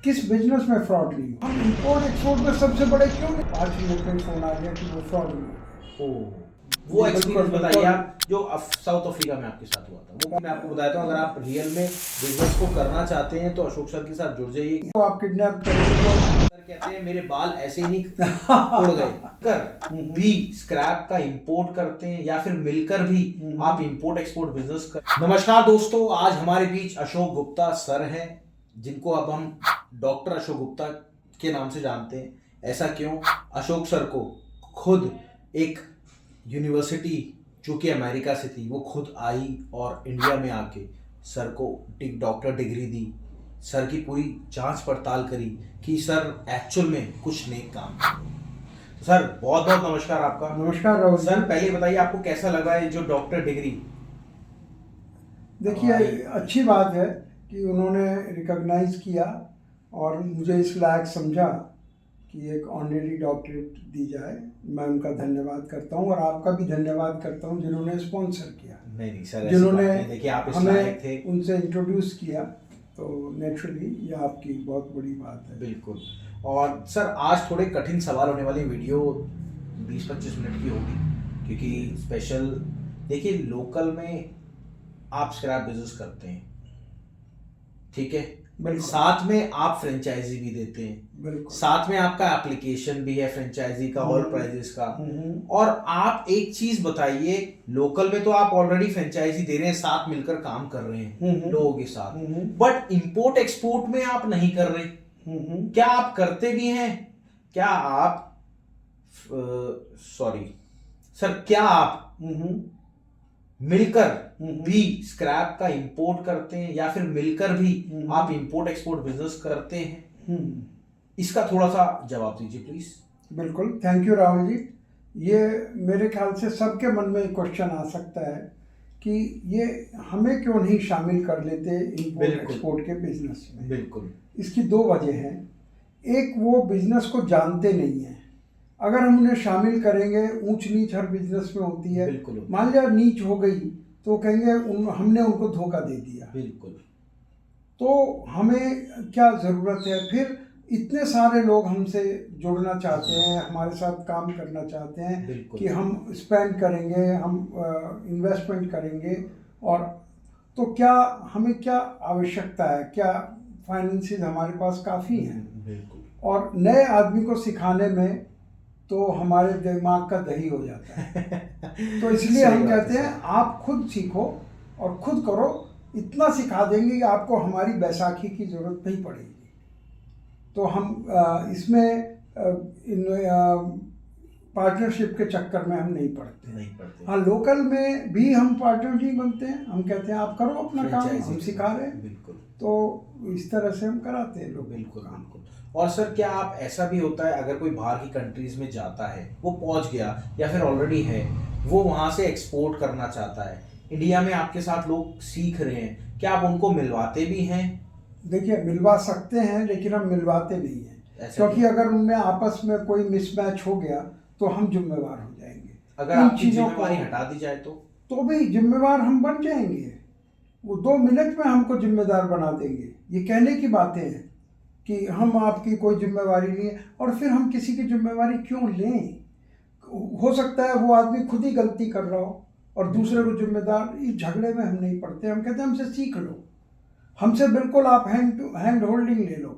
किस बिजनेस में फ्रॉड नहीं हो। हम इंपोर्ट एक्सपोर्ट में सबसे बड़े क्यों नहीं। 5 मिनट में फोन आ गया कि वो फ्रॉड नहीं ओ वो एक्सपीरियंस बताइए आप जो साउथ अफ्रीका में आपके साथ हुआ था। वो मैं आपको बताता हूँ, अगर आप रियल में बिजनेस को करना चाहते हैं तो अशोक सर के साथ जुड़ जाइए। तो आप किडनैप करेंगे। सर कहते हैं मेरे बाल ऐसे ही नहीं उड़ गए। कर भी स्क्रैप का इंपोर्ट करते हैं या फिर मिलकर भी आप इंपोर्ट एक्सपोर्ट बिजनेस कर। नमस्कार दोस्तों, आज हमारे बीच अशोक गुप्ता सर हैं, जिनको अब हम डॉक्टर अशोक गुप्ता के नाम से जानते हैं। ऐसा क्यों? अशोक सर को खुद एक यूनिवर्सिटी जो कि अमेरिका से थी वो खुद आई और इंडिया में आके सर को डॉक्टर डिग्री दी। सर की पूरी जांच पड़ताल करी कि सर एक्चुअल में कुछ नेक काम। सर बहुत बहुत नमस्कार आपका। नमस्कार राहुल सर पहले बताइए आपको कैसा लगा ये जो डॉक्टर डिग्री? देखिए, अच्छी बात है कि उन्होंने रिकॉग्नाइज किया और मुझे इस लायक समझा कि एक ऑनरेरी डॉक्टरेट दी जाए। मैं उनका धन्यवाद करता हूं और आपका भी धन्यवाद करता हूं जिन्होंने स्पॉन्सर किया। नहीं सर, जिन्होंने देखिए आप इस हमें लायक थे। उनसे इंट्रोड्यूस किया, तो नेचुरली ये आपकी बहुत बड़ी बात है। बिल्कुल। और सर आज थोड़े कठिन सवाल होने वाली वीडियो 20-25 मिनट की होगी, क्योंकि स्पेशल देखिए लोकल में आप स्क्रैप बिजनेस करते हैं, ठीक है, साथ में आप फ्रेंचाइजी भी देते हैं, साथ में आपका एप्लीकेशन भी है फ्रेंचाइजी का, ऑल प्राइजेस का। और आप एक चीज बताइए, लोकल में तो आप ऑलरेडी फ्रेंचाइजी दे रहे हैं, साथ मिलकर काम कर रहे हैं लोगों के साथ, बट इंपोर्ट एक्सपोर्ट में आप नहीं कर रहे। क्या आप करते भी हैं? क्या आप सॉरी सर, क्या आप मिलकर भी स्क्रैप का इंपोर्ट करते हैं या फिर मिलकर भी आप इंपोर्ट एक्सपोर्ट बिजनेस करते हैं? इसका थोड़ा सा जवाब दीजिए प्लीज। बिल्कुल, थैंक यू राहुल जी। ये मेरे ख्याल से सबके मन में क्वेश्चन आ सकता है कि ये हमें क्यों नहीं शामिल कर लेते इंपोर्ट एक्सपोर्ट के बिजनेस में। बिल्कुल, इसकी दो वजह हैं। एक, वो बिजनेस को जानते नहीं है। अगर हम उन्हें शामिल करेंगे, ऊंच नीच हर बिजनेस में होती है। मान लिया नीच हो गई तो कहेंगे हमने उनको धोखा दे दिया। बिल्कुल। तो हमें क्या ज़रूरत है? फिर इतने सारे लोग हमसे जुड़ना चाहते हैं, हमारे साथ काम करना चाहते हैं कि हम स्पेंड करेंगे, हम इन्वेस्टमेंट करेंगे, और तो क्या हमें क्या आवश्यकता है? क्या फाइनेंसेस हमारे पास काफ़ी हैं? और नए आदमी को सिखाने में तो हमारे दिमाग का दही हो जाता है। तो इसलिए हम कहते हैं आप खुद सीखो और खुद करो, इतना सिखा देंगे कि आपको हमारी बैसाखी की ज़रूरत नहीं पड़ेगी। तो हम इसमें पार्टनरशिप के चक्कर में हम नहीं पड़ते। हाँ, लोकल में भी हम पार्टनर नहीं बनते हैं। हम कहते हैं आप करो अपना काम, हम सिखा रहे हैं। बिल्कुल। तो इस तरह से हम कराते हैं लोग। बिल्कुल। और सर क्या आप ऐसा भी होता है, अगर कोई बाहर की कंट्रीज में जाता है, वो पहुंच गया या फिर ऑलरेडी है, वो वहां से एक्सपोर्ट करना चाहता है, इंडिया में आपके साथ लोग सीख रहे हैं, क्या आप उनको मिलवाते भी हैं? देखिए, मिलवा सकते हैं, लेकिन हम मिलवाते नहीं हैं, क्योंकि अगर उनमें आपस में कोई मिसमैच हो गया तो हम जिम्मेवार हो जाएंगे। अगर आपकी जिम्मेवारी हटा दी जाए तो भी जिम्मेवार हम बन जाएंगे। वो 2 मिनट में हमको जिम्मेदार बना देंगे। ये कहने की बातें हैं कि हम आपकी कोई जिम्मेवारी नहीं है, और फिर हम किसी की जिम्मेवारी क्यों लें? हो सकता है वो आदमी खुद ही गलती कर रहा हो और दूसरे को जिम्मेदार। इस झगड़े में हम नहीं पड़ते। हम कहते हैं हमसे सीख लो, हमसे बिल्कुल आप हैंड होल्डिंग ले लो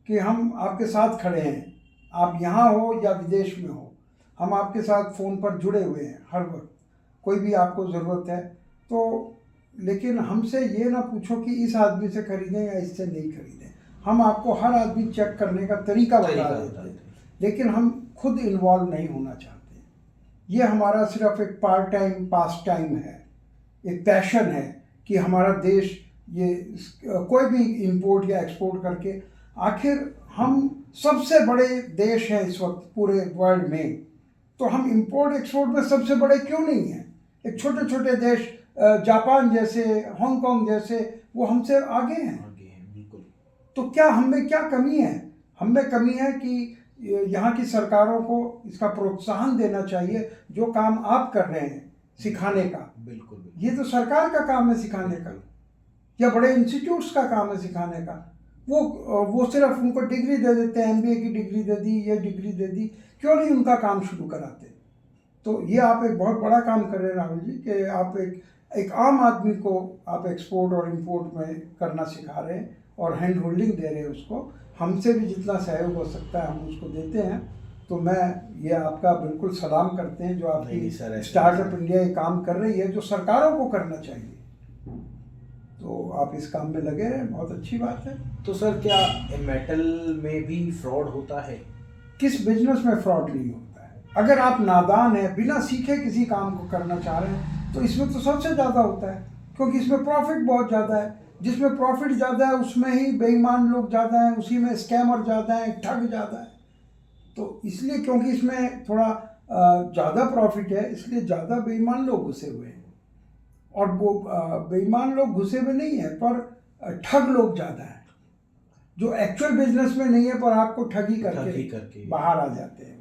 कि हम आपके साथ खड़े हैं, आप यहाँ हो या विदेश में हो, हम आपके साथ फ़ोन पर जुड़े हुए हैं हर वक्त, कोई भी आपको ज़रूरत है तो। लेकिन हमसे ये ना पूछो कि इस आदमी से खरीदें या इससे नहीं खरीदें। हम आपको हर आदमी चेक करने का तरीका बता देते हैं, लेकिन हम खुद इन्वॉल्व नहीं होना चाहते। ये हमारा सिर्फ एक पार्ट टाइम पास टाइम है, एक पैशन है कि हमारा देश ये कोई भी इंपोर्ट या एक्सपोर्ट करके, आखिर हम सबसे बड़े देश हैं इस वक्त पूरे वर्ल्ड में, तो हम इंपोर्ट एक्सपोर्ट में सबसे बड़े क्यों नहीं हैं? एक छोटे छोटे देश जापान जैसे, हांगकांग जैसे, वो हमसे आगे हैं। तो क्या हमें क्या कमी है? हमें कमी है कि यहाँ की सरकारों को इसका प्रोत्साहन देना चाहिए, जो काम आप कर रहे हैं सिखाने का। बिल्कुल। ये तो सरकार का काम है सिखाने का, या बड़े इंस्टीट्यूट्स का काम है सिखाने का। वो सिर्फ उनको डिग्री दे देते हैं, एमबीए की डिग्री दे दी, ये डिग्री दे दी, क्यों नहीं उनका काम शुरू कराते। तो ये आप एक बहुत बड़ा काम कर रहे हैं राहुल जी, कि आप एक आम आदमी को आप एक्सपोर्ट और इंपोर्ट में करना सिखा रहे हैं और हैंड होल्डिंग दे रहे हैं उसको। हमसे भी जितना सहयोग हो सकता है हम उसको देते हैं। तो मैं ये आपका बिल्कुल सलाम करते हैं जो आपकी स्टार्टअप इंडिया ये काम कर रही है, जो सरकारों को करना चाहिए। तो आप इस काम में लगे रहें, बहुत अच्छी बात है। तो सर क्या मेटल में भी फ्रॉड होता है? किस बिजनेस में फ्रॉड नहीं होता है? अगर आप नादान हैं, बिना सीखे किसी काम को करना चाह रहे हैं, तो इसमें तो सबसे ज़्यादा होता है, क्योंकि इसमें प्रॉफिट बहुत ज़्यादा है। जिसमें प्रॉफिट ज़्यादा है उसमें ही बेईमान लोग ज़्यादा हैं, उसी में स्कैमर ज़्यादा हैं, ठग ज़्यादा है। तो इसलिए क्योंकि इसमें थोड़ा ज़्यादा प्रॉफिट है, इसलिए ज़्यादा बेईमान लोग घुसे हुए हैं। और वो बेईमान लोग घुसे हुए नहीं है, पर ठग लोग ज़्यादा हैं, जो एक्चुअल बिजनेस में नहीं है पर आपको ठगी करके बाहर आ जाते हैं।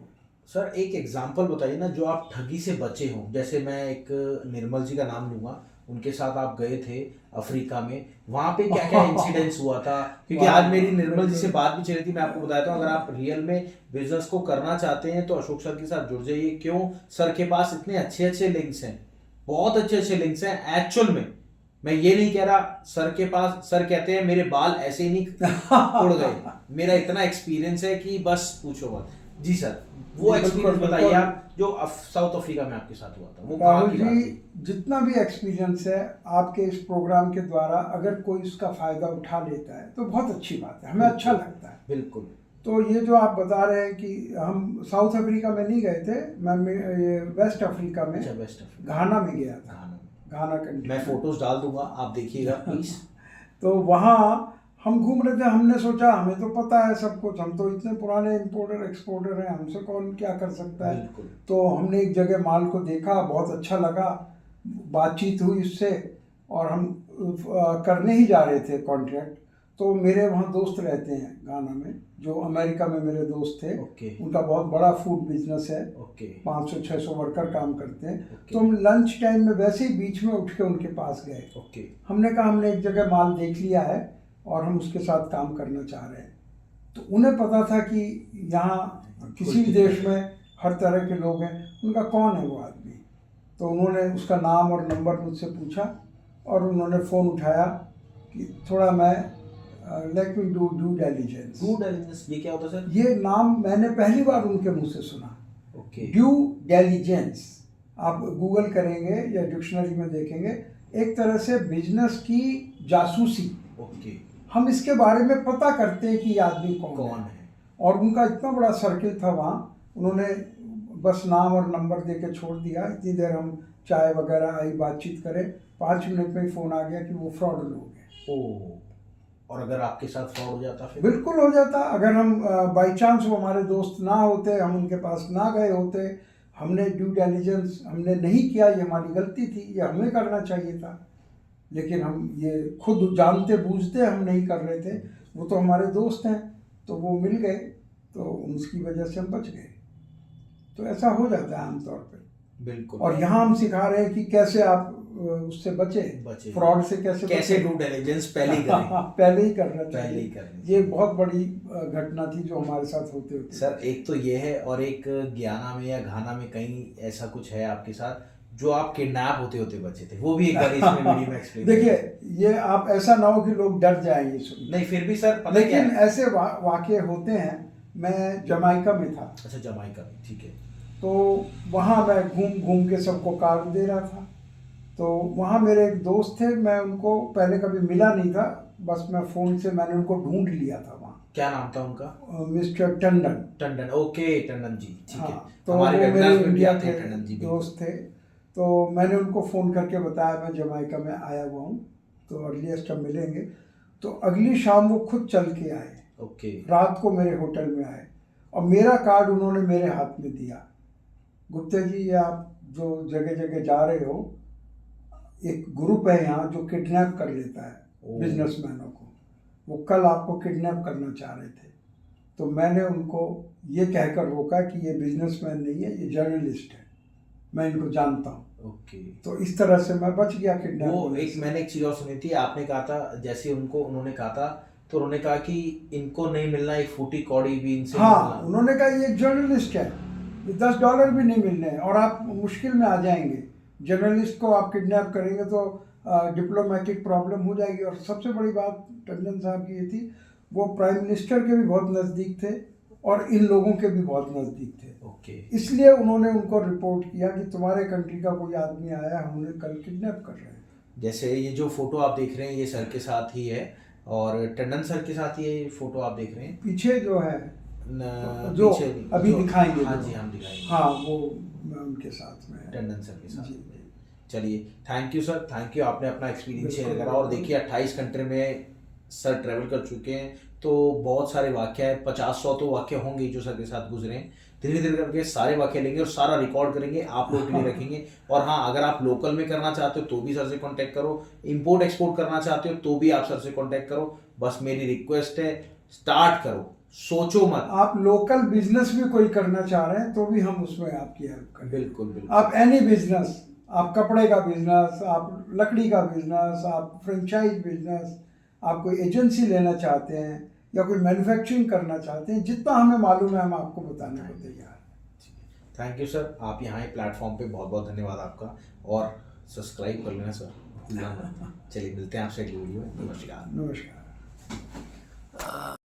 सर एक एग्जांपल बताइए ना, जो आप ठगी से बचे हों। जैसे मैं एक निर्मल जी का नाम लूँगा, उनके साथ आप गए थे अफ्रीका में, वहाँ पे क्या क्या इंसिडेंट्स हुआ था? क्योंकि आज मेरी निर्मल जी से बात भी चल रही थी। मैं आपको बताता हूँ, अगर आप रियल में बिजनेस को करना चाहते हैं तो अशोक सर के साथ जुड़ जाइए। क्यों? सर के पास इतने अच्छे अच्छे लिंक्स हैं, बहुत अच्छे अच्छे लिंक्स हैं। एक्चुअल में मैं ये नहीं कह रहा सर के पास, सर कहते हैं मेरे बाल ऐसे ही नहीं उड़ गए, मेरा इतना एक्सपीरियंस है कि बस पूछो मत। जी सर, वो एक्सपीरियंस बताइए आप, जो साउथ अफ्रीका में आपके साथ हुआ था, वो राहुल जी, जितना भी एक्सपीरियंस है आपके इस प्रोग्राम के द्वारा, अगर कोई इसका फायदा उठा लेता है तो बहुत अच्छी बात है, हमें अच्छा लगता है। बिल्कुल। तो ये जो आप बता रहे हैं कि हम साउथ अफ्रीका में नहीं गए थे, मैं ये वेस्ट अफ्रीका में, घाना में गया था। घाना कंट्री, मैं फोटोज डाल दूंगा, आप देखिएगा प्लीज। तो वहाँ हम घूम रहे थे, हमने सोचा हमें तो पता है सब कुछ, हम तो इतने पुराने इंपोर्टर एक्सपोर्टर हैं, हमसे कौन क्या कर सकता है। तो हमने एक जगह माल को देखा, बहुत अच्छा लगा, बातचीत हुई उससे, और हम करने ही जा रहे थे कॉन्ट्रैक्ट। तो मेरे वहाँ दोस्त रहते हैं गाना में, जो अमेरिका में मेरे दोस्त थे। उनका बहुत बड़ा फूड बिजनेस है, 500-600 वर्कर काम करते हैं। तो हम लंच टाइम में वैसे ही बीच में उठ के उनके पास गए। हमने कहा हमने एक जगह माल देख लिया है और हम उसके साथ काम करना चाह रहे हैं। तो उन्हें पता था कि यहाँ किसी भी देश में हर तरह के लोग हैं। उनका कौन है वो आदमी? तो उन्होंने उसका नाम और नंबर मुझसे पूछा और उन्होंने फ़ोन उठाया कि थोड़ा मैं let me do diligence. Due diligence ये क्या होता है सर? ये नाम मैंने पहली बार उनके मुंह से सुना। ड्यू डिलिजेंस आप गूगल करेंगे या डिक्शनरी में देखेंगे, एक तरह से बिजनेस की जासूसी। हम इसके बारे में पता करते हैं कि ये आदमी कौन है। और उनका इतना बड़ा सर्किल था वहाँ, उन्होंने बस नाम और नंबर दे के छोड़ दिया। इतनी देर हम चाय वगैरह आई, बातचीत करें, 5 मिनट में ही फ़ोन आ गया कि वो फ्रॉड लोग हैं। और अगर आपके साथ फ्रॉड हो जाता फिर? बिल्कुल हो जाता। अगर हम बाई चांस वो हमारे दोस्त ना होते, हम उनके पास ना गए होते, हमने ड्यू डिलिजेंस हमने नहीं किया, ये हमारी गलती थी, ये हमें करना चाहिए था। लेकिन हम ये खुद जानते बूझते हम नहीं कर रहे थे। वो तो हमारे दोस्त हैं, तो वो मिल गए, तो उसकी वजह से हम बच गए। तो ऐसा हो जाता है आमतौर पे। बिल्कुल। और यहाँ हम सिखा रहे हैं कि कैसे आप उससे बचे, फ्रॉड से कैसे ड्यू डिलिजेंस पहले ही करें। पहले ही करना चाहिए। ये बहुत बड़ी घटना थी जो हमारे साथ होते सर एक तो ये है, और एक ज्ञाना में या घाना में कहीं ऐसा कुछ है आपके साथ जो आप किडनैप होते होते बचे थे, वो भी एक बार इसमें वीडियो में एक्सप्लेन। देखिए, ये आप ऐसा ना हो कि लोग डर जाएं ये सुन। नहीं, फिर भी सर लेकिन ऐसे वाकये होते हैं। मैं जमाइका में था। अच्छा, जमाइका में, ठीक है। तो वहाँ मैं घूम घूम के सबको कार्ड दे रहा था। तो वहाँ मेरे एक दोस्त थे, मैं उनको पहले कभी मिला नहीं था, बस मैं फ़ोन से मैंने उनको ढूंढ लिया था वहाँ। क्या नाम था उनका? मिस्टर टंडन। ओके, टंडन जी, ठीक है। तो वो मेरे इंडिया के दोस्त थे। तो मैंने उनको फ़ोन करके बताया मैं जमाइका में आया हुआ हूँ, तो अर्लीस्ट हम मिलेंगे। तो अगली शाम वो खुद चल के आए। रात को मेरे होटल में आए और मेरा कार्ड उन्होंने मेरे हाथ में दिया। गुप्ता जी, ये आप जो जगह जगह जा रहे हो, एक ग्रुप है यहाँ जो किडनैप कर लेता है बिजनेसमैनों को। वो कल आपको किडनैप करना चाह रहे थे। तो मैंने उनको ये कहकर रोका कि ये बिजनेसमैन नहीं है, ये जर्नलिस्ट है, मैं इनको जानता हूँ। तो इस तरह से मैं बच गया किडनैप। वो मैंने एक चीज़ और सुनी थी, आपने कहा था जैसे उन्होंने कहा था तो उन्होंने कहा कि इनको नहीं मिलना, एक फूटी कौड़ी भी इनसे हाँ, मिलना। उन्होंने कहा ये एक जर्नलिस्ट है, ये $10 भी नहीं मिलने हैं और आप मुश्किल में आ जाएंगे। जर्नलिस्ट को आप किडनैप करेंगे तो डिप्लोमेटिक प्रॉब्लम हो जाएगी। और सबसे बड़ी बात टंडन साहब की ये थी, वो प्राइम मिनिस्टर के भी बहुत नज़दीक थे और इन लोगों के भी बहुत नज़दीक थे। ओके। इसलिए उन्होंने उनको रिपोर्ट किया कि तुम्हारे कंट्री का कोई आदमी आया, हम उन्हें कल किडनैप कर रहे हैं। जैसे ये जो फोटो आप देख रहे हैं ये सर के साथ ही है, और टंडन सर के साथ ये फोटो आप देख रहे हैं। पीछे जो है जो पीछे नहीं, अभी जो दिखाएंगे, हाँ जो, जी हम दिखाएंगे, हाँ वो उनके साथ में है। टंडन सर के साथ। जी। चलिए, thank you sir, thank you, आपने अपना एक्सपीरियंस शेयर बिल्कुल, करा। और देखिए 28 कंट्री में सर ट्रैवल कर चुके हैं, तो बहुत सारे वाक्य है, 50-100 तो वाक्य होंगे जो सर के साथ गुजरे हैं। धीरे धीरे करके सारे वाक्य लेंगे और सारा रिकॉर्ड करेंगे, आप लोगों के लिए रखेंगे। और हाँ, अगर आप लोकल में करना चाहते हो तो भी सर से कांटेक्ट करो, इंपोर्ट एक्सपोर्ट करना चाहते हो तो भी आप सर से कांटेक्ट करो। बस मेरी रिक्वेस्ट है, स्टार्ट करो, सोचो मत। आप लोकल बिजनेस भी कोई करना चाह रहे हैं तो भी हम उसमें आपकी हेल्प करें। बिल्कुल बिल्कुल। आप एनी बिजनेस, आप कपड़े का बिजनेस, आप लकड़ी का बिजनेस, आप फ्रेंचाइज बिजनेस, आप कोई एजेंसी लेना चाहते हैं या कोई मैन्युफैक्चरिंग करना चाहते हैं, जितना हमें मालूम है हम आपको बताने को तैयार हैं। थैंक यू सर, आप यहाँ प्लेटफॉर्म पे बहुत बहुत धन्यवाद आपका, और सब्सक्राइब कर लेना सर। चलिए, मिलते हैं आपसे अगली वीडियो में। नमस्कार। नमस्कार।